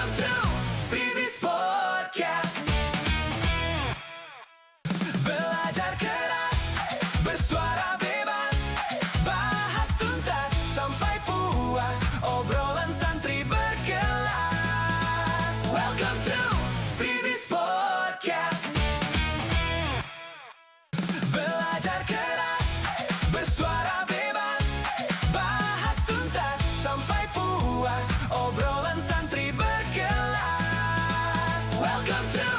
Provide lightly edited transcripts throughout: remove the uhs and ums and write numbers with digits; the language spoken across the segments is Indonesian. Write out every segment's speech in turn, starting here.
Welcome to Phoebe's Podcast. Belajar keras, bersuara bebas, bahas tuntas sampai puas, obrolan santri berkelas. Welcome to Phoebe's Podcast. Belajar keras, bersuara bebas, bahas tuntas sampai puas, obrolan santri berkelas. Welcome to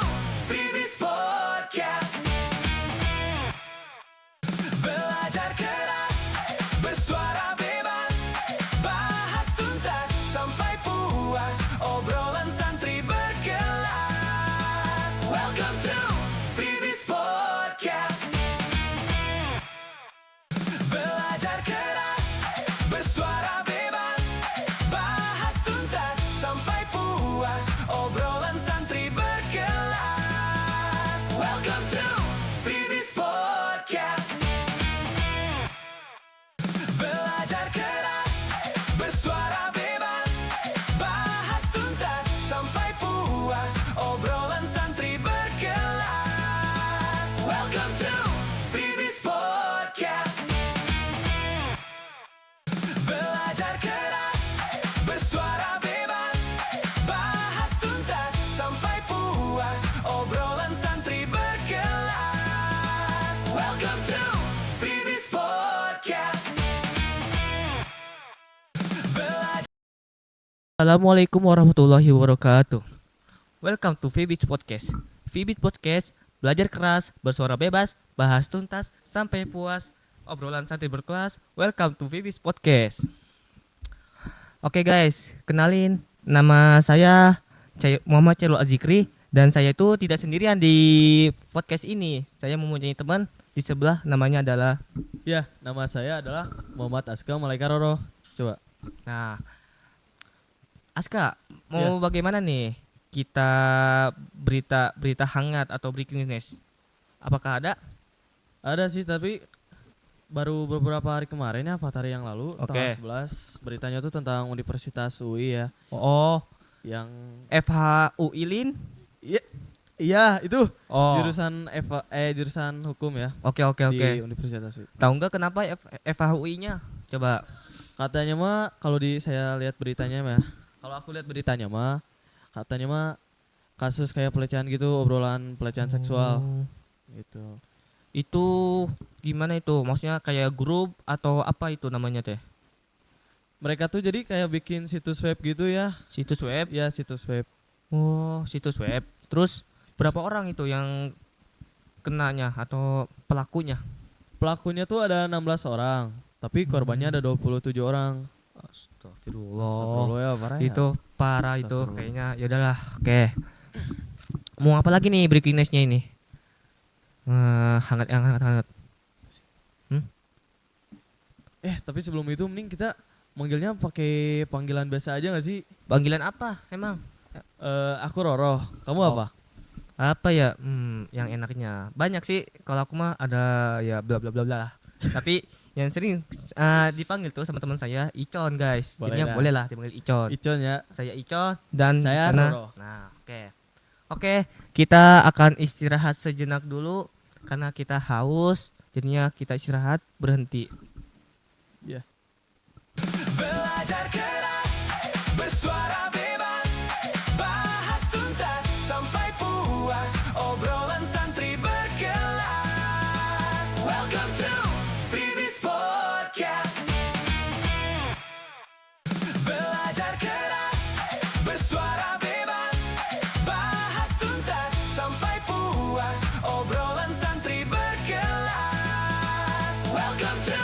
Phoebe's Podcast. Belajar keras, bersuara bebas, bahas tuntas sampai puas, obrolan santri berkelas. Welcome to Phoebe's Podcast. Belajar keras, bersuara bebas, bahas tuntas sampai puas, obrolan santri berkelas. Welcome to Phoebe's Podcast. Belajar keras, bersuara bebas, bahas tuntas sampai puas, obrolan santri berkelas. Welcome to Phoebe's Podcast. Belajar keras, bersuara bebas, bahas tuntas sampai puas, obrolan santri berkelas. Welcome to Phoebe's Podcast. Belajar. Assalamualaikum warahmatullahi wabarakatuh. Welcome to Phoebe's Podcast. Phoebe's Podcast, belajar keras, bersuara bebas, bahas tuntas, sampai puas, obrolan santri berkelas. Welcome to Phoebe's Podcast. Oke guys, kenalin, nama saya Muhammad Chairul Azikri, dan saya itu tidak sendirian di podcast ini. Saya mempunyai teman di sebelah, namanya adalah. Ya, nama saya adalah Muhammad Aska Malaika Roro. Coba. Nah, Aska, mau bagaimana nih kita berita hangat atau breaking news? Apakah ada? Ada sih, tapi baru beberapa hari kemarin ya, 4 hari yang lalu, Oke. tanggal 11, beritanya tuh tentang Universitas UI ya, Oh, yang FHU Ilin? iya itu Oh, jurusan hukum ya oke. di Universitas UI. Tahu nggak kenapa FHUI-nya? Coba. Katanya mah kalau saya lihat beritanya mah, kalau aku lihat beritanya mah, katanya mah kasus kayak pelecehan gitu, obrolan pelecehan seksual gitu. Itu gimana itu? Maksudnya kayak grup atau apa itu namanya teh? Mereka tuh jadi kayak bikin situs web gitu ya. Situs web? Ya, situs web. Oh, situs web. Terus berapa orang itu yang kenanya atau pelakunya? Pelakunya tuh ada 16 orang, tapi korbannya ada 27 orang. Astagfirullah. ya, parah ya. Itu parah itu Astagfirullah. kayaknya. Ya udahlah, oke. Mau apa lagi nih breaking news-nya ini? Hangat. Tapi sebelum itu mending kita manggilnya pakai panggilan biasa aja gak sih? Panggilan apa emang? Aku Roro, kamu Oh. apa? Apa ya? Yang enaknya banyak sih. Kalau aku mah ada ya bla bla bla bla lah. Tapi yang sering dipanggil tuh sama teman saya Icon guys. Boleh Jadinya dah. boleh lah dipanggil Icon. Icon ya. Saya Icon dan Saya di sana. Roro. Nah, oke, kita akan istirahat sejenak dulu karena kita haus. Jadinya kita istirahat, berhenti. Ya. Belajar keras, bersuara bebas, bahas tuntas sampai puas, obrolan santri berkelas. Welcome to Phoebe's Podcast. Belajar keras, bersuara bebas, bahas tuntas sampai puas, obrolan santri berkelas. Welcome to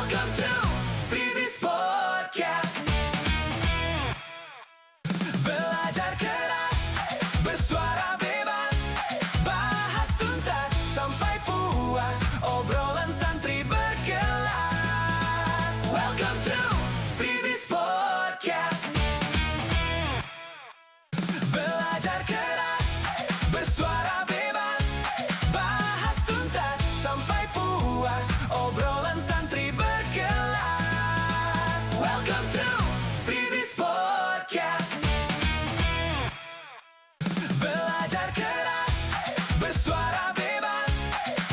Welcome to Phoebe's Podcast. Belajar keras, bersuara bebas, bahas tuntas sampai puas, obrolan santri berkelas. Welcome to Phoebe's Podcast. Belajar keras, bersuara bebas, bahas tuntas sampai puas, obrolan santri berkelas. Welcome to Phoebe's Podcast. Belajar keras, bersuara bebas,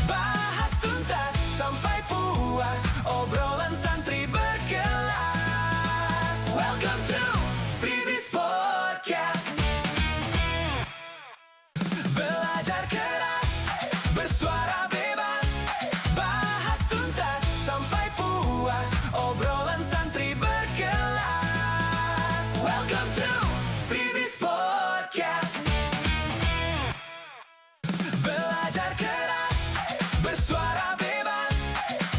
bahas tuntas sampai puas, obrolan santri berkelas. Welcome to Phoebe's Podcast. Belajar keras, bersuara bebas, bahas tuntas sampai puas, obrolan santri berkelas. Welcome to Phoebe's Podcast. Belajar keras, bersuara bebas,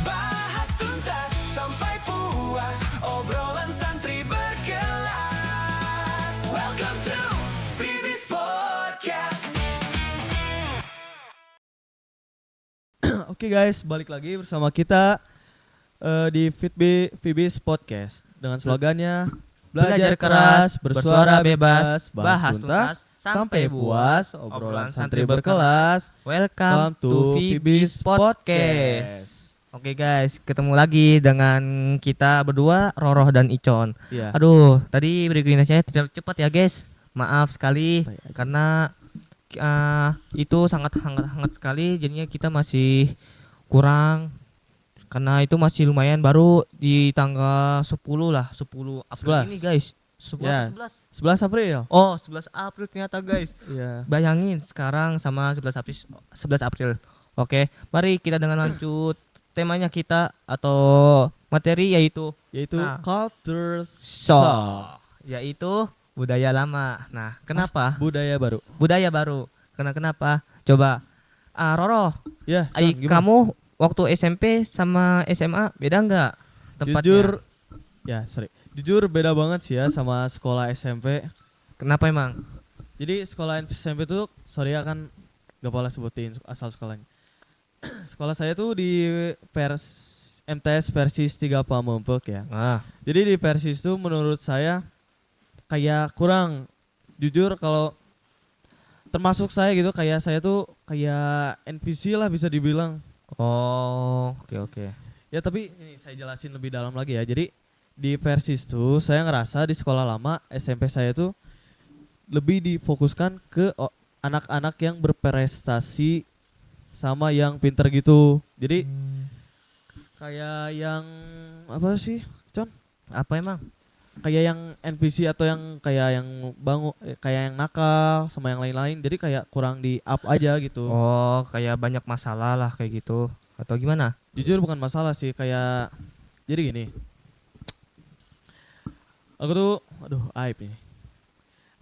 bahas tuntas sampai puas, obrolan santri berkelas. Welcome to Phoebe's Podcast. Oke guys, balik lagi bersama kita di Phoebe's Podcast dengan slogannya belajar keras, bersuara bebas, bahas tuntas sampai puas, obrolan santri berkelas. Welcome to Phoebe's Podcast. Oke guys, ketemu lagi dengan kita berdua, Roroh dan Icon. Iya. Aduh, tadi saya terlalu cepat ya guys. Maaf sekali karena itu sangat hangat sekali, jadinya kita masih kurang karena itu masih lumayan baru di tanggal 10 lah, 10 April 11. ini guys. 11 Ya. 11. 11 April. Oh, 11 April ternyata guys. Iya. Bayangin sekarang sama 11 April 11 April. Oke, mari kita dengan lanjut temanya kita atau materi yaitu Yaitu Nah. culture shock, yaitu budaya lama. Nah, kenapa? budaya baru. Budaya baru. Kenapa? Coba Roro, Ya, ai, Con, gimana? kamu waktu SMP sama SMA beda nggak tempatnya? Jujur beda banget sih ya sama sekolah SMP. Kenapa emang? Jadi sekolah SMP tuh, sorry ya kan gak boleh sebutin asal sekolahnya. Sekolah saya tuh di MTS Persis 3 Pamempek ya. Ah, Jadi di Persis tuh menurut saya kayak kurang, jujur kalau termasuk saya gitu, kayak saya tuh kayak NPC lah bisa dibilang. oh, oke. Ya tapi ini saya jelasin lebih dalam lagi ya. Jadi di Persis tuh saya ngerasa di sekolah lama SMP saya tuh lebih difokuskan ke anak-anak yang berprestasi sama yang pinter gitu. Jadi kayak yang apa sih, Con? Apa emang? Kayak yang NPC atau yang kayak yang kayak yang nakal sama yang lain-lain. Jadi kayak kurang di up aja gitu. Oh, kayak banyak masalah lah kayak gitu. Atau gimana? Jujur bukan masalah sih, kayak jadi gini. Aku tuh aib nih.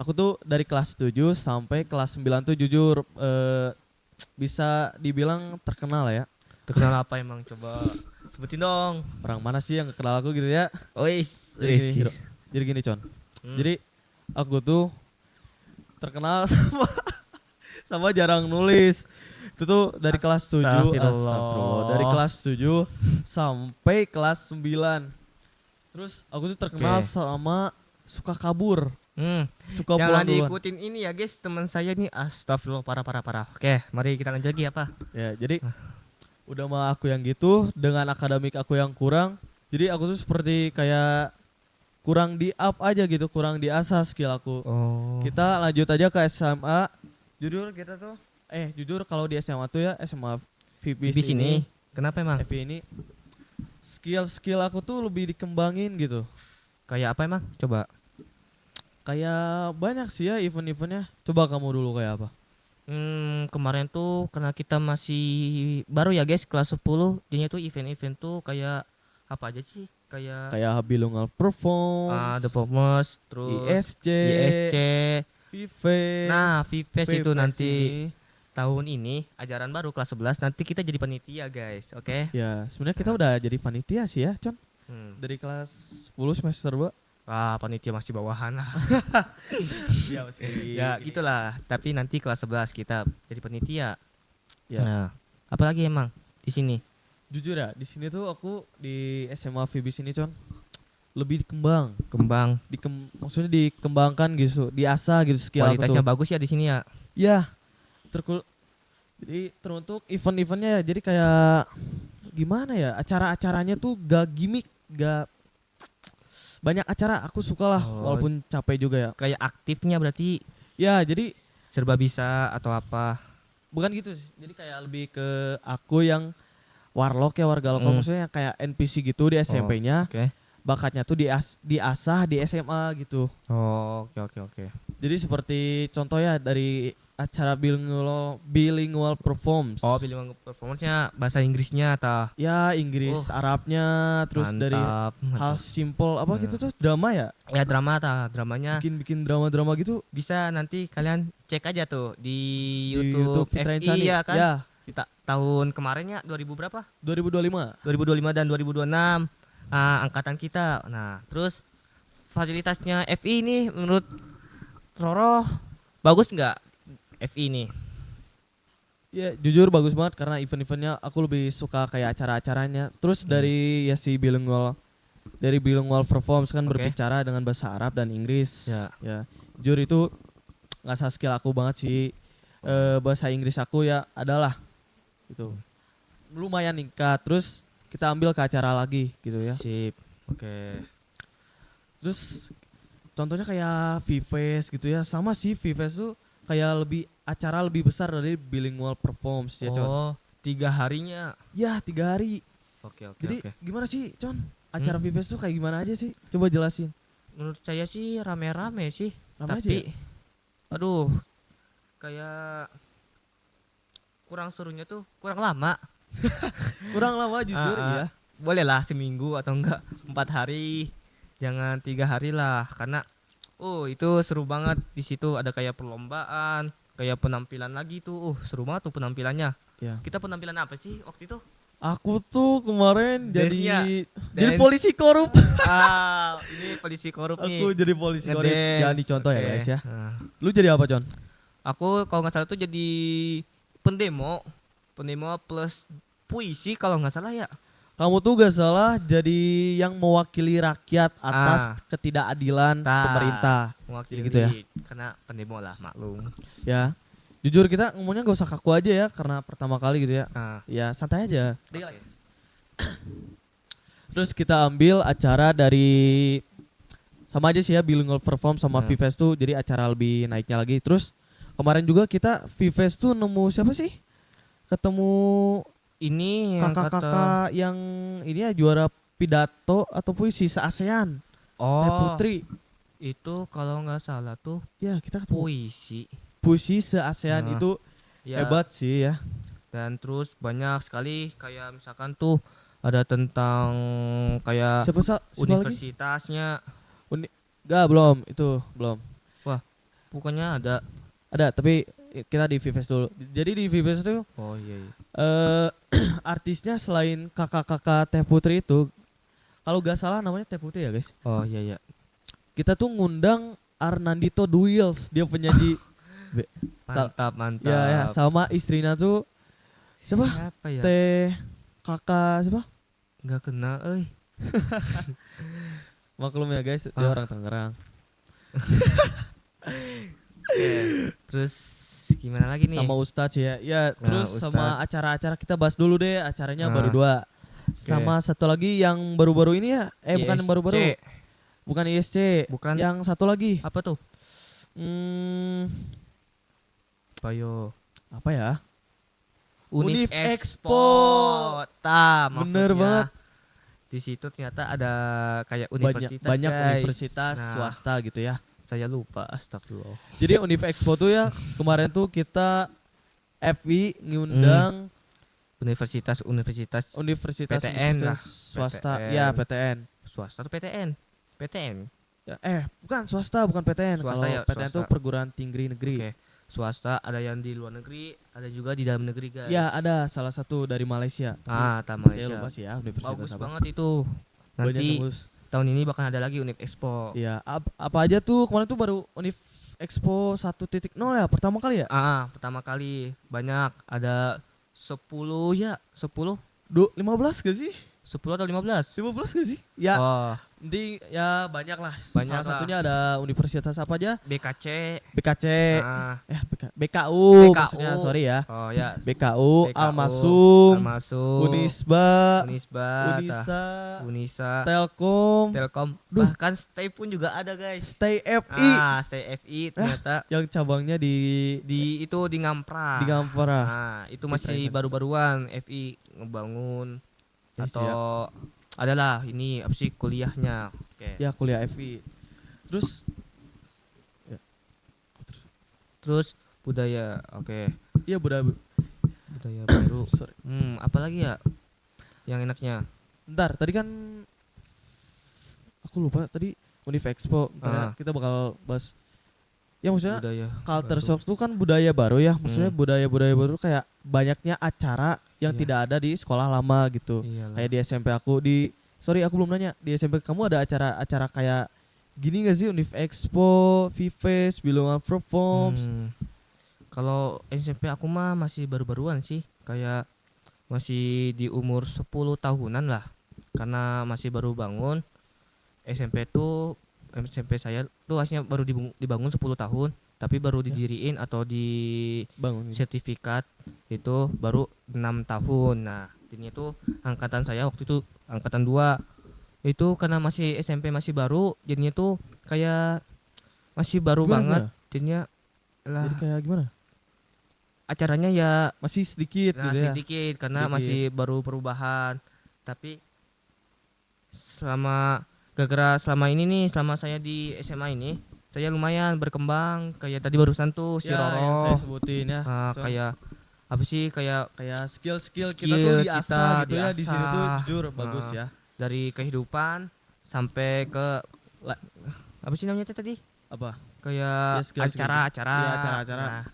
Aku tuh dari kelas 7 sampai kelas 9 tuh jujur bisa dibilang terkenal ya. Terkenal apa emang? Coba sebutin dong. Orang mana sih yang kenal aku gitu ya? Jadi gini, Con. Jadi aku tuh terkenal sama jarang nulis. Itu tuh dari kelas 7 Astagfirullah. Dari kelas 7 sampai kelas 9. Terus aku tuh terkenal sama suka kabur. Suka Jangan pulang duluan. diikutin ini ya guys, teman saya nih astagfirullah parah. Oke, mari kita lanjut lagi apa? Ya, jadi udah mah aku yang gitu dengan akademik aku yang kurang. Jadi aku tuh seperti kayak kurang di up aja gitu, kurang diasah skill aku. Oh. Kita lanjut aja ke SMA. Jujur kalau di SMA tuh ya SMA di Fibis sini. Kenapa emang? FI ini skill aku tuh lebih dikembangin gitu. Kayak apa emang? Coba. Kayak banyak sih ya event-eventnya. Coba kamu dulu kayak apa? Kemarin tuh karena kita masih baru ya guys, kelas 10, jadinya tuh event-event tuh kayak apa aja sih? Kayak Bilungal Perform, The Pomos, terus ISC, ISC. Vives. Nah, Vives itu nanti. tahun ini ajaran baru kelas 11 nanti kita jadi panitia guys, oke? Ya, sebenarnya kita udah jadi panitia sih ya, Con. Hmm. Dari kelas 10 semester 2. Wah, panitia masih bawahan lah. Iya, masih. Ya gitulah, tapi nanti kelas 11 kita jadi panitia. Ya. Nah, apalagi emang di sini? Jujur ya, di sini tuh aku di SMA Fibis ini, Con, lebih dikembang. Maksudnya dikembangkan gitu, diasah gitu skill aku Kualitasnya tuh. bagus ya di sini ya. Ya, jadi teruntuk event-eventnya ya, jadi kayak gimana ya, acara-acaranya tuh gak gimmick, gak banyak acara, aku suka lah Oh. walaupun capek juga ya. Kayak aktifnya berarti Ya, jadi serba bisa atau apa? bukan gitu sih, jadi kayak lebih ke aku yang warlock ya, warga lokal, maksudnya kayak NPC gitu di SMP-nya. Oke. Bakatnya tuh diasah di SMA gitu. Oh, oke. Jadi seperti contoh ya dari acara bilingual performance. Oh, bilingual performance-nya bahasa Inggrisnya atau Ya, Inggris, Arabnya, terus dari mantap. hal simple apa Nah. gitu tuh, drama ya. Ya dramanya Bikin drama-drama gitu bisa nanti kalian cek aja tuh di di YouTube, Fitra FI Insani. ya kan? Ya, Tahun kemarinnya 2000 berapa? 2025. 2025 dan 2026 angkatan kita. Nah, terus fasilitasnya FI ini menurut Roro bagus nggak FI ini? Ya, jujur bagus banget karena event-eventnya aku lebih suka kayak acara-acaranya. Terus dari ya si bilingual performance kan Oke. berbicara dengan bahasa Arab dan Inggris. Ya. Ya, jujur itu ngasah skill aku banget sih. Bahasa Inggris aku ya adalah gitu. Lumayan ningkat. Terus kita ambil ke acara lagi gitu ya. Sip. Oke. Terus contohnya kayak V-Fest gitu ya. Sama sih V-Fest tuh kayak acara lebih besar dari bilingual performance ya, Con. Oh, 3 harinya. Ya, 3 hari. Oke. Jadi Oke. gimana sih, Con? Acara V-Fest tuh kayak gimana aja sih? Coba jelasin. Menurut saya sih rame-rame sih. Rame aja Tapi aduh, kayak kurang serunya tuh kurang lama. Kurang lama jujur ya. Boleh lah seminggu atau enggak 4 hari, jangan 3 hari lah, karena itu seru banget. Di situ ada kayak perlombaan, kayak penampilan lagi tuh, seru banget tuh penampilannya. Ya. Kita penampilan apa sih waktu itu? Aku tuh kemarin Dance-nya. jadi Dance. polisi korup. Ini polisi korup nih. Aku jadi polisi korup. Ngedance. Jangan dicontoh ya Oke. guys ya. Nah, Lu jadi apa, Con? aku kalau nggak salah tuh jadi pendemo plus puisi kalau nggak salah ya. Kamu tuh gak salah jadi yang mewakili rakyat atas ketidakadilan pemerintah. Mewakili Gitu ya. Karena pendemo lah, maklum. Ya. Jujur kita ngomongnya gak usah kaku aja ya karena pertama kali gitu ya. Nah, Ya santai aja. oke. Terus kita ambil acara dari sama aja sih ya, bilingual perform sama Nah. V-Fest tuh jadi acara lebih naiknya lagi. Terus kemarin juga kita V-Fest tuh nemu siapa sih? Ketemu Ini yang kata kakak-kakak yang ini ya juara pidato atau puisi se-ASEAN. Teh Putri. itu kalau nggak salah tuh Ya, kita ketemu puisi. puisi se-ASEAN Nah, itu Ya, hebat sih ya. dan terus banyak sekali kayak misalkan tuh ada tentang kayak Siapa lagi? universitasnya. Gak, belum. Itu belum. Bukannya ada. Ada, tapi kita di V-Fest dulu. Jadi di V-Fest tuh Oh iya. artisnya selain kakak-kakak Teh Putri itu, kalau gak salah namanya Teh Putri ya guys. Oh iya. Kita tuh ngundang Arnandito Duils, dia penyanyi. Mantap. Ya, sama istrinya tuh siapa? Siapa ya? Teh kakak siapa? Nggak kenal, Maklum ya guys, dia Ah. orang Tangerang. Terus gimana lagi nih? Sama Ustadz ya. Ya, Nah, terus Ustadz. sama acara-acara kita bahas dulu deh. Acaranya Nah. baru 2. Sama satu lagi yang baru-baru ini ya. Bukan yang ISC. baru-baru. Bukan ISC. Bukan. Yang satu lagi. Apa tuh? Payo. Apa ya? Unif Unif Expo. Expo. Maksudnya Bener banget. di situ ternyata ada kayak universitas, Banyak guys. universitas Nah, swasta gitu ya. Saya lupa, astagfirullah. Jadi Unif Expo tuh ya kemarin tuh kita FI ngundang Universitas universitas PTN lah. swasta. PTN. Ya, PTN. swasta atau PTN? PTN. Ya, bukan swasta, bukan PTN. Swasta Kalau ya, PTN swasta. tuh perguruan tinggi negeri. Oke. swasta, ada yang di luar negeri, ada juga di dalam negeri guys. Ya ada salah satu dari Malaysia. Tak Saya Malaysia. lupa sih ya universitas Bagus apa. banget itu. Banyak Nanti bagus. tahun ini bakal ada lagi Univ Expo. Iya, apa aja tuh kemarin tuh baru Univ Expo 1.0 ya pertama kali ya? Pertama kali banyak, ada 10 ya, 10 15 gak sih? 10 atau 15. 15 gak sih? Ya, Oh, nanti ya banyak lah. Banyak Salah lah. satunya ada universitas apa aja? BKC. BKC, Ah, BKU, BKU. maksudnya sorry ya. Oh ya, BKU, BKU, Almasum, Almasum, Unisba, Unisba, Unisa, Unisa, Telkom, Telkom, Duh. bahkan Stay pun juga ada guys. Stay FI Stay FI ternyata yang cabangnya di itu di Ngampra. Gampara. Itu Kita masih yang baru-baruan FI ngebangun Ya, atau adalah ini apa sih kuliahnya. Oke. Ya kuliah FI. Terus budaya. Oke. Iya budaya. Budaya baru. Sorry. Apa lagi ya yang enaknya? Ntar tadi kan aku lupa tadi Univ Expo. Ntar ya, Ah. kita bakal bahas. Ya maksudnya Budaya culture baru. shock itu kan budaya baru ya. Maksudnya budaya-budaya baru kayak banyaknya acara yang Iya. tidak ada di sekolah lama gitu. Iyalah. Kayak di SMP aku aku belum nanya. Di SMP kamu ada acara-acara kayak gini gak sih? Univ Expo, Vives, Bilangan Performs. Kalau SMP aku mah masih baru-baruan sih, kayak masih di umur 10 tahunan lah. Karena masih baru bangun. SMP saya tuh aslinya baru dibangun 10 tahun, tapi baru didiriin atau di Bangun. sertifikat itu baru 6 tahun. Nah, ini tuh angkatan saya waktu itu angkatan 2. Itu karena masih SMP masih baru, jadinya tuh kayak masih baru Gimana, banget. gimana? Jadinya lah Jadi kayak gimana? acaranya ya Masih sedikit gitu ya. sedikit karena Sedikit. masih baru perubahan. Tapi selama ini nih, selama saya di SMA ini, saya lumayan berkembang. Kayak tadi barusan tuh si Ya, yang Roro, saya sebutin ya. ah, So, kayak apa sih, kayak kayak skill-skill kita skill tuh kita diasah gitu ya di sini tuh diasah. jujur bagus Nah. ya. dari kehidupan sampai ke apa sih namanya tadi? Apa? Kayak Ya, skill-skill acara-acara. Iya, acara-acara. Nah,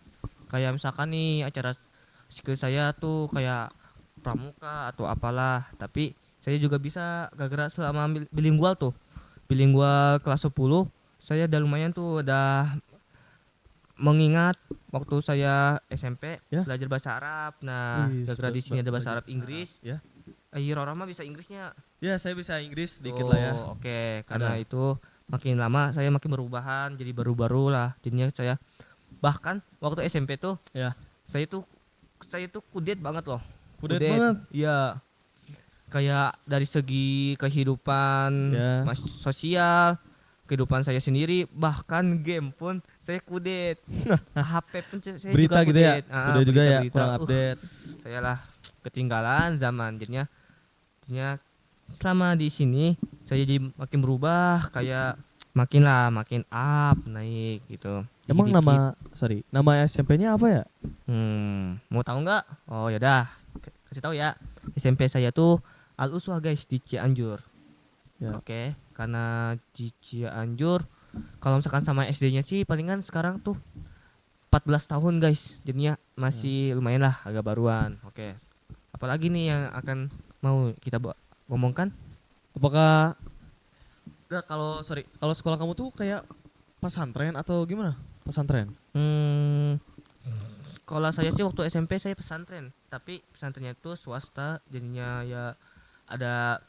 kayak misalkan nih acara skill saya tuh kayak pramuka atau apalah, tapi saya juga bisa gara-gara selama bilingual tuh. Bilingual kelas 10, saya udah lumayan tuh udah mengingat waktu saya SMP Ya. belajar bahasa Arab. Nah, Wih, gara-gara di sini ada bahasa belajar Arab Inggris. Ya. Rora mah bisa Inggrisnya. Ya, saya bisa Inggris sedikit lah ya. Oke, karena Ada. itu makin lama saya makin berubahan jadi baru-baru lah. Jadinya saya bahkan waktu SMP tuh Ya. saya tuh kudet banget loh. Kudet banget. Iya. Kayak dari segi kehidupan Ya. sosial, kehidupan saya sendiri, bahkan game pun saya kudet. HP pun saya Berita juga gitu ya. kudet. Udah juga ya berita-berita. kurang update. Saya lah ketinggalan zaman. Jadinya selama di sini saya jadi makin berubah, kayak makin up naik gitu. Emang Dikit-dikit. nama SMP-nya apa ya? Mau tahu nggak? Oh yaudah, kasih tahu ya. SMP saya tuh Al Uswah guys di Cianjur. Ya. Oke, karena di Cianjur kalau misalkan sama SD-nya sih palingan sekarang tuh 14 tahun guys. Jadinya masih lumayan lah, agak baruan. Oke. Apalagi nih yang akan mau kita ngomongkan? Apakah kalau sekolah kamu tuh kayak pesantren atau gimana? Pesantren. Kalau saya sih waktu SMP saya pesantren, tapi pesantrennya itu swasta, jadinya ya ada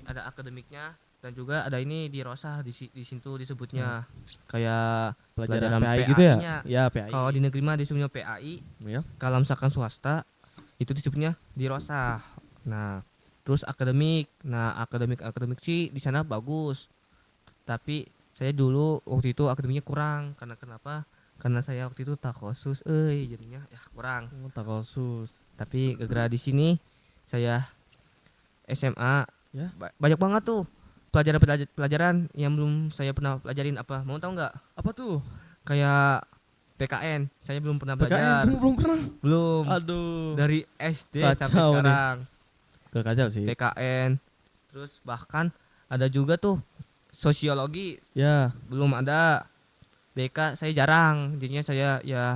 ada akademiknya dan juga ada ini di Rosah di situ disebutnya kayak Pelajaran pelajaran PAI gitu ya? PAI-nya. Ya, PAI. Kalau di negeri mah disebutnya PAI, Ya. kalau misalkan swasta itu disebutnya di Rosah. Nah, terus akademik. Nah, akademik sih di sana bagus. Tapi saya dulu waktu itu akademiknya kurang. Karena kenapa? Karena saya waktu itu takhosus, jadinya ya kurang. Tak khusus. Tapi gara-gara di sini saya SMA Ya. banyak banget tuh pelajaran yang belum saya pernah pelajarin. Apa mau tahu nggak? Apa tuh? Kayak PKN saya belum pernah PKN belajar. kamu belum pernah? Belum. Aduh. Dari SD Kacau sampai nih. sekarang. Gak kacau sih. PKN. Terus bahkan ada juga tuh sosiologi Ya. belum ada. BK saya jarang, jadinya saya ya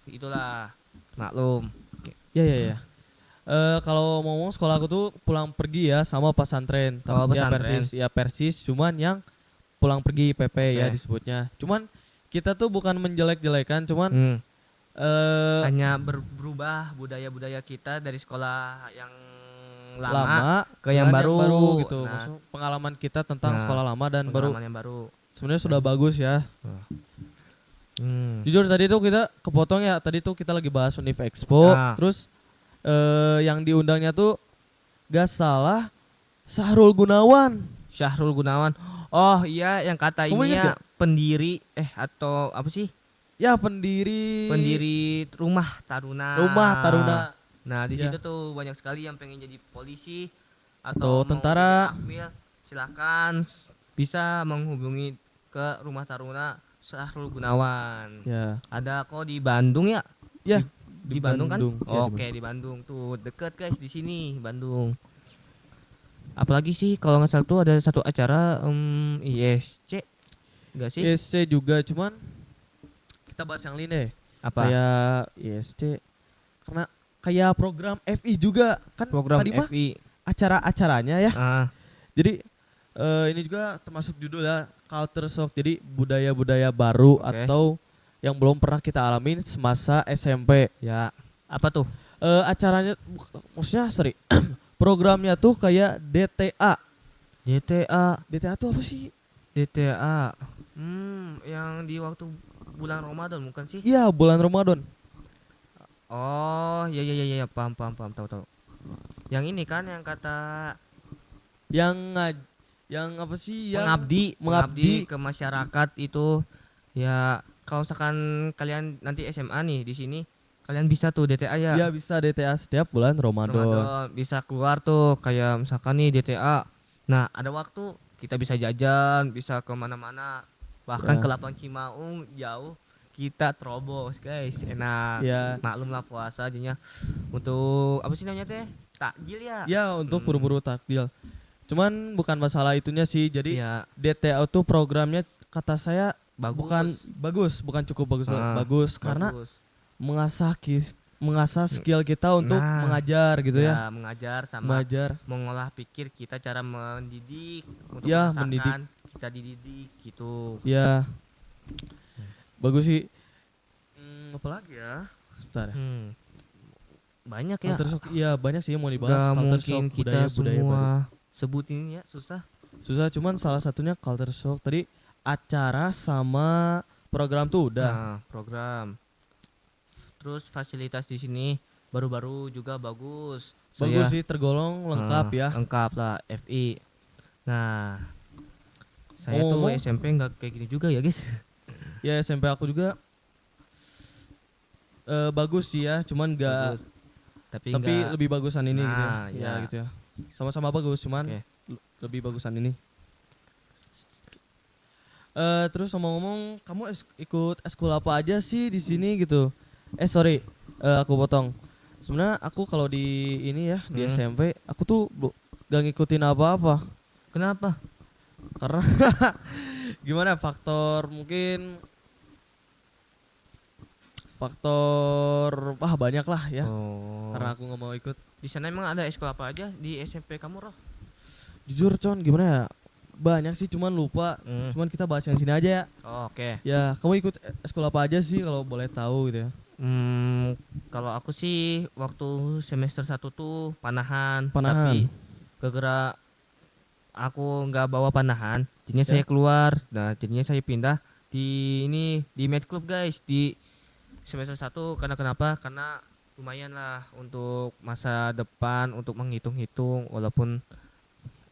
itulah maklum. Ya. Kalau ngomong sekolah aku tuh pulang pergi ya sama pesantren. Oh, Ya pesantren. Persis, cuman yang pulang pergi PP ya Oke. disebutnya. Cuman kita tuh bukan menjelek-jelekan, cuman Hmm. eh Hanya berubah budaya-budaya kita dari sekolah yang lama lama ke yang dengan baru gitu. Nah, Maksudnya pengalaman kita tentang Nah, sekolah lama dan baru pengalaman yang baru. sebenarnya sudah bagus ya. Hmm. Jujur tadi tuh kita kepotong ya. Tadi tuh kita lagi bahas Univ Expo, Ah. terus yang diundangnya tuh gak salah Sahrul Gunawan. Syahrul Gunawan. Oh iya, yang kata Kamu ini ingat ya pendiri atau apa sih? Ya pendiri Rumah Taruna. Rumah Taruna. Nah, di Ya. situ tuh banyak sekali yang pengen jadi polisi Atau mau tentara. jadi akmil. Silakan bisa menghubungi ke Rumah Taruna Syahrul Gunawan. Ya. Ada kok di Bandung ya? Ya. Di Bandung kan? Ya, Oke, di Bandung tuh deket guys di sini Bandung. Apalagi sih kalau nggak salah tuh ada satu acara ISC enggak sih? ISC juga, cuman kita bahas yang lain deh. Apa? Kayak ISC karena kayak program FI juga kan Program tadi mah FI. acara-acaranya ya. Ah, Jadi ini juga termasuk judul ya culture shock. Jadi budaya-budaya baru Oke. atau yang belum pernah kita alamin semasa SMP. ya. Apa tuh? Acaranya maksudnya sorry programnya tuh kayak DTA. DTA. DTA tuh apa sih? DTA. Yang di waktu bulan Ramadan bukan sih? Iya bulan Ramadan. Oh, iya, paham, tahu. Yang ini kan yang kata Yang apa sih? Yang mengabdi ke masyarakat itu ya kalau misalkan kalian nanti SMA nih di sini kalian bisa tuh DTA ya. Ya bisa DTA setiap bulan Ramadan. Ramadan bisa keluar tuh kayak misalkan nih DTA. Nah, ada waktu kita bisa jajan, bisa kemana-mana bahkan Ya. ke Lapang Cimaung jauh kita terobos guys, enak. Ya. Maklum lah puasa jadinya untuk apa sih namanya teh, takjil ya. Ya untuk buru-buru takjil. Cuman bukan masalah itunya sih. Jadi Iya, DTA itu programnya kata saya bagus. bukan cukup bagus, Ah, bagus karena bagus. mengasah skill kita untuk Nah, mengajar gitu ya. mengajar sama Mengajar. mengolah pikir kita, cara mendidik untuk Ya, merasakan kita dididik gitu. Ya. Bagus sih. Apalagi ya? Sebentar. Banyak ya. Culture shock. Iya, banyak sih yang mau dibahas. Gak Culture mungkin shock, kita budaya-budaya semua baru. sebutin ya, susah. Susah, cuman salah satunya culture shock. Tadi acara sama program tuh udah. Nah, program. Terus fasilitas di sini baru-baru juga bagus. Bagus sih, tergolong lengkap ya. Lengkap lah FI. Nah, saya tuh Ngomong-ngomong, SMP nggak kayak gini juga ya guys. Ya SMP aku juga bagus sih ya, cuman enggak Bagus. Tapi tapi lebih bagusan ini gitu ya. Nah, Ya ya. gitu ya. Sama-sama bagus, cuman Oke. lebih bagusan ini. Terus ngomong-ngomong, kamu ikut eskul apa aja sih di sini gitu? Sorry, aku potong. Sebenarnya aku kalau di ini ya di SMP, aku tuh gak ngikutin apa-apa. Kenapa? Karena gimana faktor banyak lah ya. Oh. Karena aku nggak mau ikut. Di sana emang ada eskul apa aja di SMP kamu, Roh? Jujur Con, gimana ya? Banyak sih, cuman lupa. Cuman kita bahas yang sini aja ya. Oh, oke. Ya, kamu ikut eskul apa aja sih kalau boleh tahu gitu ya? Kalau aku sih waktu semester 1 tuh panahan. Panahan. Tapi gara-gara aku nggak bawa panahan, jadinya Ya. saya keluar. Nah, jadinya saya pindah di med club guys di semester 1. Karena kenapa? Karena lumayan lah untuk masa depan, untuk menghitung-hitung, walaupun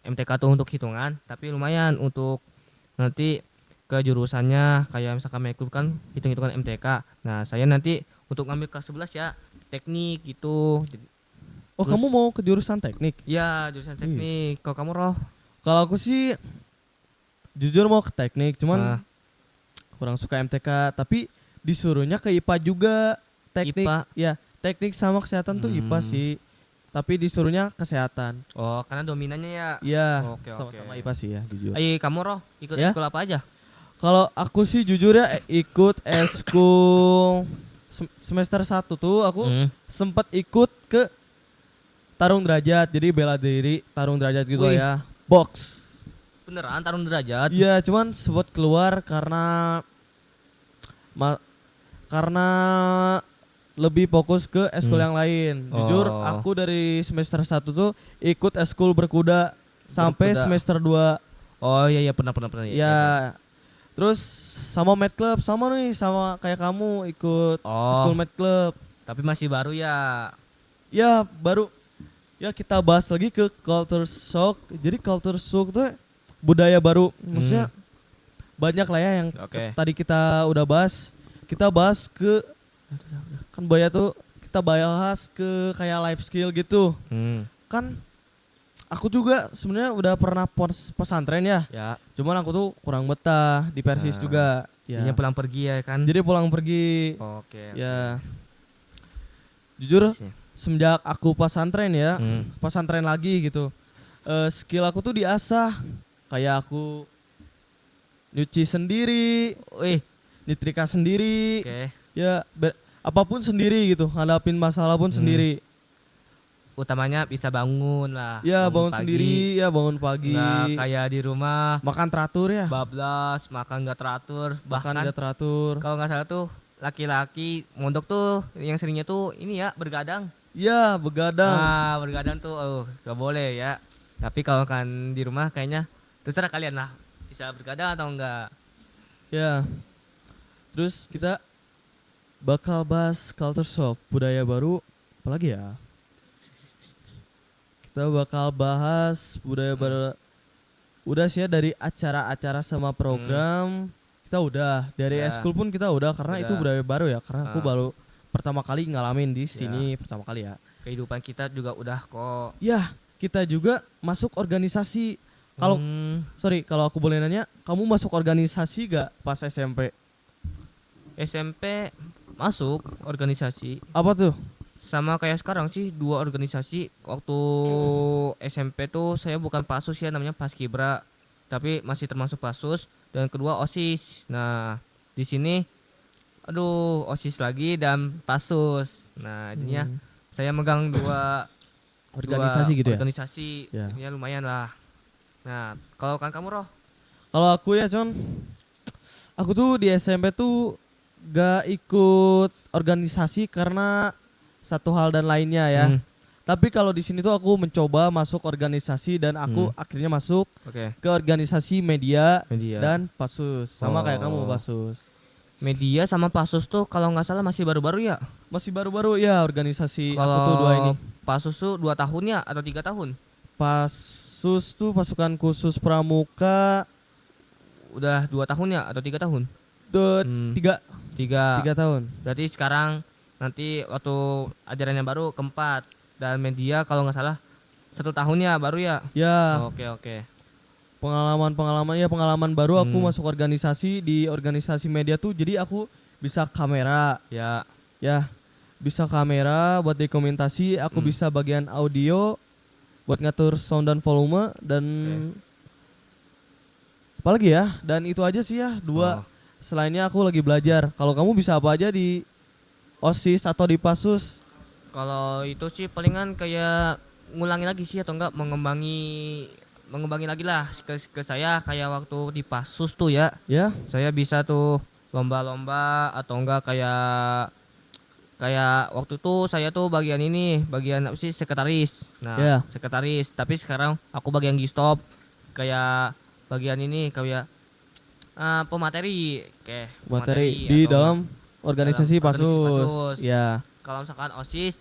MTK tuh untuk hitungan, tapi lumayan untuk nanti ke jurusannya. Kayak misalkan med club kan hitung-hitungan MTK. Nah, saya nanti untuk ngambil kelas 11 ya teknik gitu. Oh, Terus- kamu mau ke jurusan teknik? Ya, jurusan teknik. Kalau kamu, Roh? Kalau aku sih jujur mau ke teknik, cuman Nah. kurang suka MTK, tapi disuruhnya ke IPA juga. Teknik. IPA? Ya, teknik sama kesehatan tuh IPA sih. Tapi disuruhnya kesehatan. Oh, karena dominannya ya. Iya, Oke, sama-sama oke. IPA sih ya, jujur. Ayo kamu, Roh, ikut Ya. sekolah apa aja? Kalau aku sih jujur ya ikut eskul semester 1 tuh aku sempat ikut ke tarung derajat. Jadi bela diri tarung derajat gitu Wih. ya. Box. Beneran tarung derajat? Iya, cuman sempat keluar karena karena lebih fokus ke eskul yang lain. Jujur Oh. aku dari semester 1 tuh ikut eskul berkuda sampai Berkuda. semester 2. Oh iya iya pernah Ya. Terus sama Mad Club sama nih sama kayak kamu ikut Oh, School Mad Club. tapi masih baru ya. Ya baru ya kita bahas lagi ke culture shock. Jadi culture shock tuh budaya baru. Maksudnya banyak lah ya yang Oke. tadi kita udah bahas. Kita bahas ke kan budaya tuh kita bahas ke kayak life skill gitu. Kan aku juga sebenarnya udah pernah pesantren ya. Ya. Cuman aku tuh kurang betah di Persis Nah, juga. Ya. Jadinya pulang pergi ya kan. Jadi pulang pergi. Oke. Ya. Jujur Sih. semenjak aku pesantren ya, Hmm. pesantren lagi gitu. Skill aku tuh diasah. Kayak aku nyuci sendiri, Wih, nyetrika sendiri. oke. Ya apapun sendiri gitu, hadapin masalah pun sendiri. Utamanya bisa bangun lah. Ya bangun pagi. sendiri, ya bangun pagi. Nggak kayak di rumah Makan teratur ya. bablas, makan nggak teratur. Makan Bahkan gak teratur. kalau nggak salah tuh laki-laki mondok tuh yang seringnya tuh ini ya bergadang. Ya begadang. Ah, bergadang tuh nggak boleh ya. Tapi kalau kan di rumah kayaknya terserah kalian lah bisa bergadang atau enggak. Ya. Terus kita bakal bahas culture shock, budaya baru, apalagi ya? Kita bakal bahas budaya baru. Udah sih ya dari acara-acara sama program. Kita udah dari Udah. eskul pun kita udah karena Udah. itu budaya baru ya. Karena aku Ah. baru pertama kali ngalamin di sini pertama kali ya. Kehidupan kita juga udah kok. Ya, kita juga masuk organisasi. Kalau sorry, kalau aku boleh nanya, kamu masuk organisasi gak pas SMP? SMP masuk organisasi Apa tuh? sama kayak sekarang sih 2 organisasi. Waktu SMP tuh saya bukan Pasus ya, namanya Paskibra, tapi masih termasuk Pasus, dan kedua OSIS. Nah di sini aduh OSIS lagi dan Pasus. Nah jadinya saya megang Organisasi gitu ya? organisasi. Ya. Jadinya lumayan lah. Nah kalau kan kamu Roh? Kalau aku ya Con, aku tuh di SMP tuh gak ikut organisasi karena satu hal dan lainnya ya. Tapi kalau di sini tuh aku mencoba masuk organisasi dan aku akhirnya masuk Oke. ke organisasi media Media. dan Pasus. Sama kayak kamu Oh. Pasus. Media sama Pasus tuh kalau nggak salah masih baru-baru ya. Masih baru-baru ya organisasi aku Kalau tuh 2 ini. Pasus tuh 2 tahun ya atau 3 tahun? Pasus tuh pasukan khusus pramuka Udah 2 tahun ya atau 3 tahun? tuh Hmm. 3 3. tahun. Berarti sekarang nanti waktu ajaran yang baru keempat, dan media kalau nggak salah 1 tahun ya baru ya. Ya, Oke. pengalaman baru aku masuk organisasi di organisasi media tuh jadi aku bisa kamera Ya. ya, bisa kamera buat dokumentasi, aku bisa bagian audio buat ngatur sound dan volume dan apalagi ya, dan itu aja sih ya 2. Oh. Selainnya aku lagi belajar. Kalau kamu bisa apa aja di OSIS atau di Pasus? Kalau itu sih palingan kayak ngulangi lagi sih atau enggak mengembangin lagi lah ke saya kayak waktu di Pasus tuh ya. Ya, Saya bisa tuh lomba-lomba atau enggak kayak waktu itu saya tuh bagian apa sih sekretaris. Nah, Ya. sekretaris, tapi sekarang aku bagian gistop kayak bagian ini kayak pemateri kayak materi di atau dalam organisasi dalam organisasi Pasus. Pasus. Ya, kalau misalkan OSIS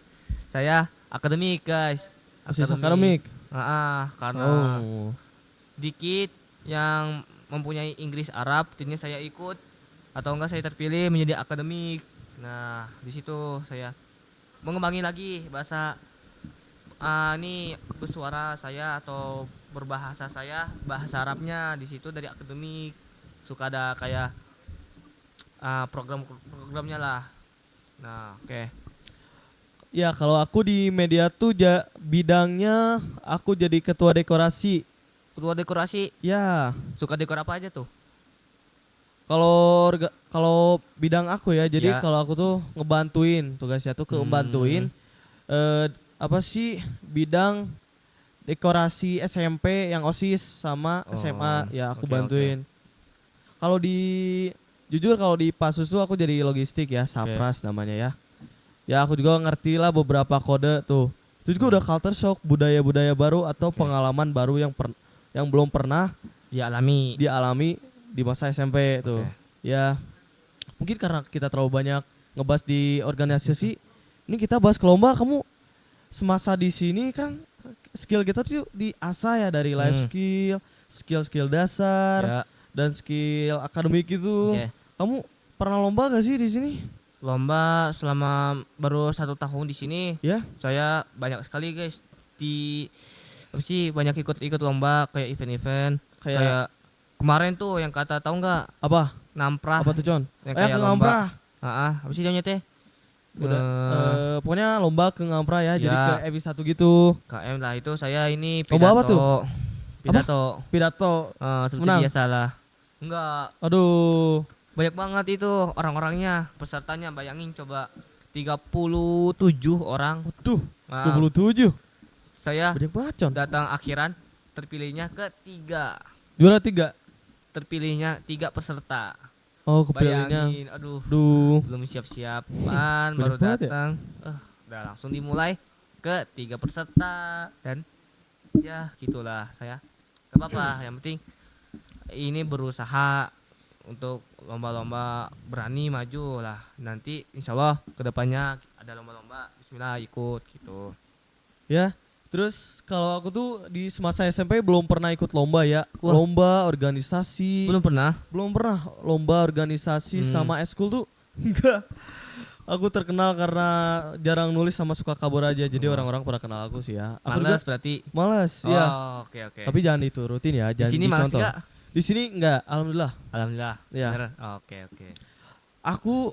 saya akademik guys. OSIS akademik. Karena Oh. dikit yang mempunyai Inggris Arab, jadinya saya ikut atau enggak saya terpilih menjadi akademik. Nah, di situ saya mengembangi lagi bahasa ini bersuara saya atau berbahasa saya, bahasa Arabnya di situ dari akademik. Suka ada kayak program-programnya lah. Nah, oke. Ya, kalau aku di media tuh bidangnya aku jadi ketua dekorasi. Ketua dekorasi, Ya, suka dekor apa aja tuh? Kalau bidang aku ya, jadi Ya. kalau aku tuh ngebantuin tugasnya tuh ngebantuin apa sih bidang dekorasi SMP yang OSIS sama SMA ya aku oke, bantuin. Kalau jujur kalau di Pasus tuh aku jadi logistik ya, Sapras namanya ya. Ya aku juga ngerti lah beberapa kode tuh. Itu juga udah culture shock, budaya-budaya baru atau pengalaman baru yang belum pernah Dialami. dialami di masa SMP tuh. Ya mungkin karena kita terlalu banyak ngebahas di organisasi, ini kita bahas ke lomba. Kamu semasa di sini kan skill kita tuh diasah ya dari life skill dasar Ya. dan skill akademik itu. Oke. Kamu pernah lomba gak sih di sini? Lomba selama baru 1 tahun di sini. Ya, Saya banyak sekali guys banyak ikut lomba kayak event-event kayak kemarin tuh yang kata tahu nggak apa? namprah Apa tuh, Con? yang Ke Ngamprah. apa sih namanya teh Udah pokoknya lomba ke Ngamprah ya, jadi ya. ke EPI 1 gitu. KM lah itu saya ini Lomba apa tuh? Pidato. seperti Menang? biasa lah enggak Aduh. banyak banget itu orang-orangnya pesertanya bayangin coba 37 orang. Waduh, Nah, 27. saya Banyak banget, Con. datang akhiran terpilihnya ketiga. Juara 3. Terpilihnya 3 peserta. Oh, kepilihnya. Bayangin, aduh, Duh. belum siap-siap, baru Banyak banget ya? datang. Udah langsung dimulai ke 3 peserta dan ya gitulah saya. Gak apa-apa, yang penting ini berusaha untuk lomba-lomba berani maju lah. Nanti insya Allah kedepannya ada lomba-lomba, bismillah ikut gitu. Ya. Terus kalau aku tuh di semasa SMP belum pernah ikut lomba ya. Wah. Lomba organisasi. Belum pernah? Belum pernah lomba organisasi sama eskul tuh enggak. Aku terkenal karena jarang nulis sama suka kabur aja. Jadi orang-orang pada kenal aku sih ya. Aku Malas juga berarti. malas ya. Oke. Tapi jangan diturutin ya, di jangan sini malas dicontoh. enggak? Di sini enggak, alhamdulillah. Alhamdulillah. Ya. Bener? Oke. Aku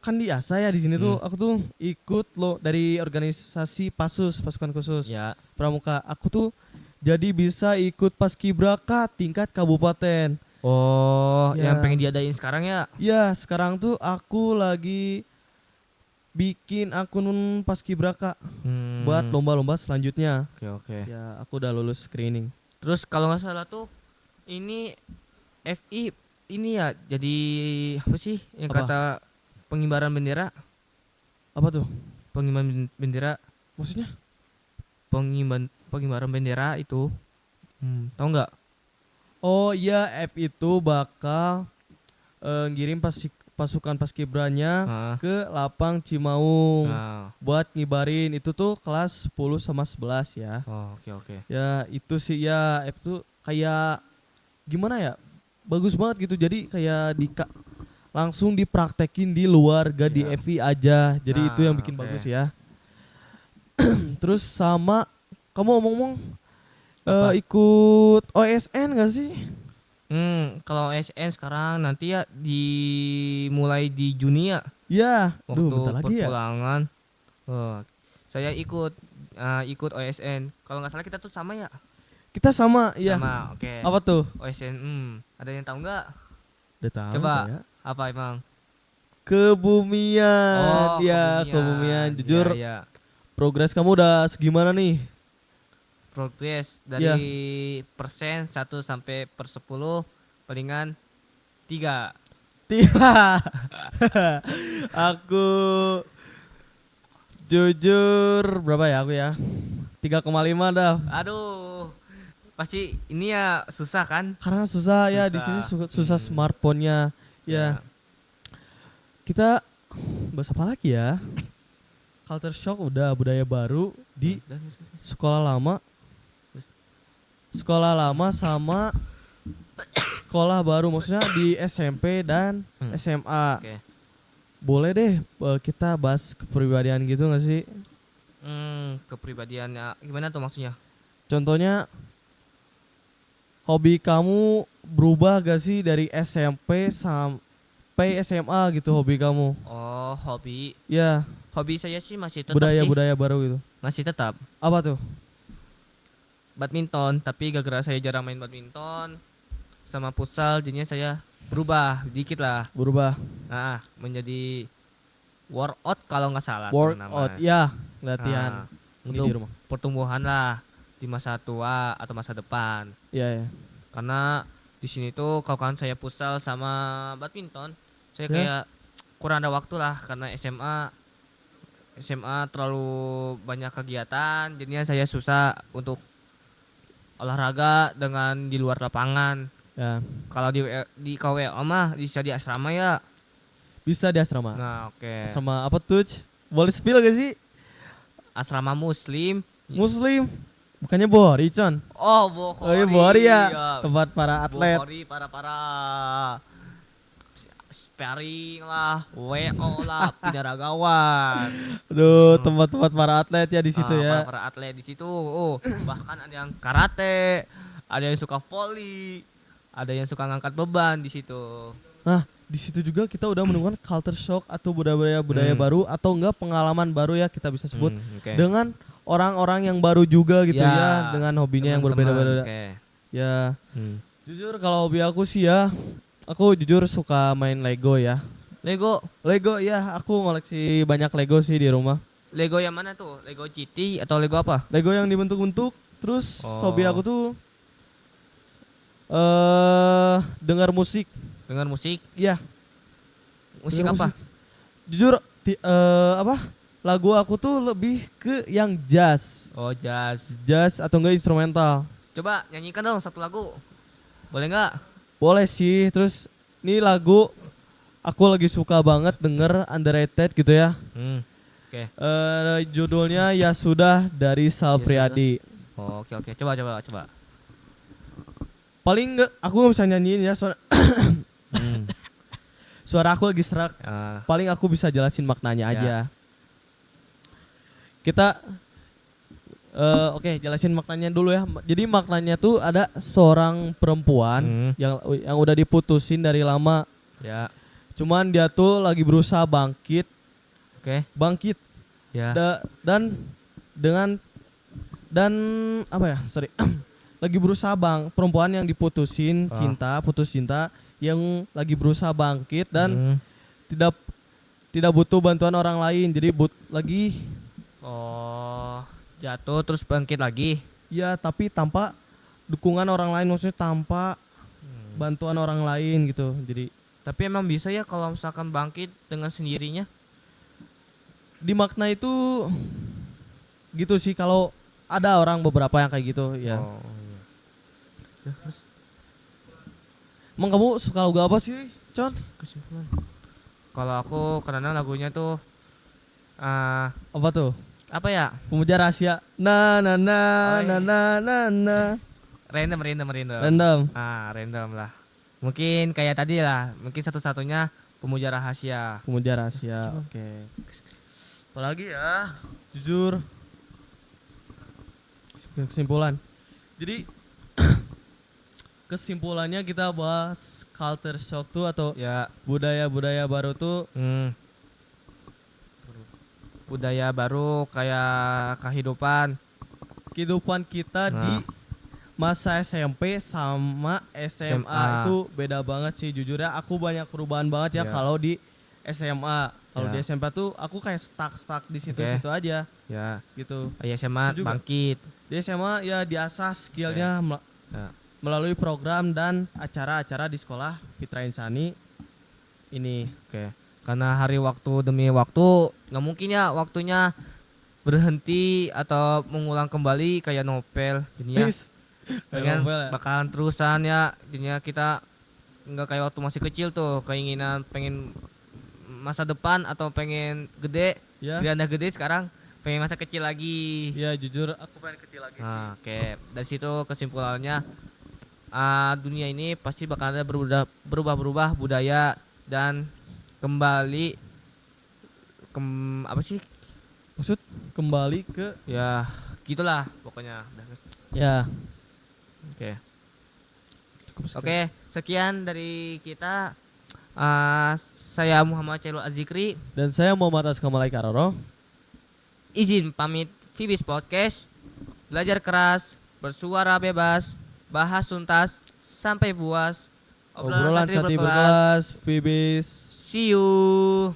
kan di ASA ya di sini tuh aku tuh ikut dari organisasi Pasus, pasukan khusus Ya. pramuka. Aku tuh jadi bisa ikut paskibraka tingkat kabupaten. Oh, Ya. yang pengen diadain sekarang ya? Ya, sekarang tuh aku lagi bikin akun paskibraka buat lomba-lomba selanjutnya. Oke. Ya, aku udah lulus screening. Terus kalau nggak salah tuh ini FI ini ya jadi apa sih yang Apa? kata pengibaran bendera? Apa tuh? Pengibaran bendera, Maksudnya? pengibaran bendera itu. Tahu nggak? Oh iya, F itu bakal ngirim pasukan paskibranya Nah, ke lapang Cimaung nah. buat ngibarin. Itu tuh kelas 10 sama 11 ya. Oh, oke. Ya itu sih ya, F tuh kayak gimana ya, bagus banget gitu. Jadi kayak langsung dipraktekin di luar, gak di Iya. FI aja. Jadi Nah, itu yang bikin oke. bagus ya. Terus sama kamu ngomong Apa? ikut OSN gak sih? Kalau SN sekarang nanti ya dimulai di Juni ya. Ya, Waktu bentar lagi ya. perpulangan. Saya ikut OSN. Kalau nggak salah kita tuh sama ya. Kita sama, ya. Sama, oke. Apa tuh? OSN, ada yang tahu nggak? Udah tahu Coba. kok ya. Apa emang? Kebumian. Ya, kebumian. Jujur, Ya. progres kamu udah segimana nih? Progres dari persen 1 sampai per 10 palingan 3. Aku jujur berapa ya aku ya? 3,5 dah. Aduh. Pasti ini ya susah kan? Karena susah ya di sini susah smartphone-nya. Ya. Kita bahas apa lagi ya? Culture shock udah, budaya baru di sekolah lama. Sekolah lama sama sekolah baru, maksudnya di SMP dan SMA. Oke. Boleh deh kita bahas kepribadian gitu gak sih? Kepribadiannya gimana tuh maksudnya? Contohnya hobi kamu berubah gak sih dari SMP sampai SMA gitu hobi kamu? Oh, hobi. Ya, Hobi saya sih masih tetap sih. budaya baru gitu. Masih tetap. Apa tuh? Badminton, tapi gara-gara saya jarang main badminton sama futsal, jadinya saya berubah dikit lah. Berubah. Nah, menjadi workout kalau nggak salah tuh Workout. namanya. Ya, latihan. Ini Untuk di rumah. pertumbuhan lah di masa tua atau masa depan. Iya, ya. Karena di sini tuh kalau kan saya futsal sama badminton, saya Ya. kayak kurang ada waktu lah karena SMA terlalu banyak kegiatan, jadinya saya susah untuk olahraga dengan di luar lapangan. Ya. Kalau di KWO mah bisa di asrama ya. Bisa di asrama. Nah, oke. Asrama apa tuh? Boleh spill gak sih? Asrama Muslim. Muslim. Bukannya Bohori, Con. Oh, Bohori. Oh iya, Bohori ya. Iya. Tempat para atlet. Bohori para sparring lah, WO lah, pinaragawan. Aduh, tempat-tempat para atlet ya di situ ya. Para atlet di situ. Oh, bahkan ada yang karate, ada yang suka volley, ada yang suka ngangkat beban di situ. Nah, di situ juga kita udah menemukan culture shock atau budaya-budaya baru atau enggak pengalaman baru ya kita bisa sebut Oke. dengan orang-orang yang baru juga gitu Ya, ya, dengan hobinya yang Teman-teman, berbeda-beda. oke. Ya, jujur kalau hobi aku sih ya, aku jujur suka main Lego ya. Lego, Lego ya, aku ngoleksi banyak Lego sih di rumah. Lego yang mana tuh? Lego GT atau Lego apa? Lego yang dibentuk-bentuk, terus Oh. hobi aku tuh dengar musik. Dengar musik? Ya, Musik dengar apa? Jujur apa? Lagu aku tuh lebih ke yang jazz. Oh, jazz. Jazz atau enggak instrumental. Coba nyanyikan dong satu lagu. Boleh nggak? Boleh sih. Terus ini lagu aku lagi suka banget denger underrated gitu ya. Oke. Judulnya Ya Sudah dari Sal Ya Priadi. Oh, oke. Coba. Paling aku nggak bisa nyanyiin ya soalnya suara aku lagi serak. Paling aku bisa jelasin maknanya Ya. aja. Kita oke, jelasin maknanya dulu ya. Jadi maknanya tuh ada seorang perempuan yang udah diputusin dari lama. Ya. Cuman dia tuh lagi berusaha bangkit Ya. dan apa ya? Sorry. Lagi berusaha perempuan yang diputusin putus cinta yang lagi berusaha bangkit dan tidak butuh bantuan orang lain. Jadi lagi jatuh terus bangkit lagi. ya tapi tanpa dukungan orang lain, maksudnya tanpa bantuan orang lain gitu. Jadi Tapi emang bisa ya kalau misalkan bangkit dengan sendirinya? di makna itu gitu sih, kalau ada orang beberapa yang kayak gitu ya. Oh, iya. Ya, terus Emang kamu suka lagu apa sih, Con? kesimpulan. Kalau aku karena lagunya tuh Apa tuh? apa ya? Pemuja Rahasia. Na na na Oh, iya. na na na na. Random. Random. Random lah. Mungkin kayak tadi lah, mungkin satu-satunya Pemuja Rahasia. Pemuja Rahasia. Coba. Oke. Apalagi ya? Jujur. Kesimpulan. Jadi kesimpulannya kita bahas culture shock tuh atau Ya, budaya-budaya baru tuh budaya baru kayak kehidupan kita di masa SMP sama SMA SMA. itu beda banget sih jujur ya. Aku banyak perubahan banget ya Ya. kalau di SMA. Kalau Ya. di SMP tuh aku kayak stuck di situ-situ aja ya. gitu. SMA Setuju gak? bangkit. Di SMA ya diasah skillnya Ya. melalui program dan acara-acara di sekolah Fitra Insani ini. Oke. Karena hari waktu demi waktu nggak mungkin ya waktunya berhenti atau mengulang kembali kayak novel. Jadinya Wis, pengen novel ya. bakalan terusan ya. Jadinya kita nggak kayak waktu masih kecil tuh keinginan pengen masa depan atau pengen gede. Ya. Udah gede sekarang pengen masa kecil lagi. Ya jujur aku pengen kecil lagi sih. Nah, oke. Dari situ kesimpulannya dunia ini pasti bakal ada berubah-berubah budaya dan kembali apa sih? Maksud kembali ke Ya, gitulah pokoknya. ya. Oke. Cukup sekian. Oke, sekian dari kita. Saya Muhammad Chairul Azikri. Dan saya Muhammad Askamalai Karoro. Izin pamit Fibis Podcast. Belajar keras, bersuara bebas, bahas tuntas sampai puas. Obrolan santri berkelas, Fibis. See you.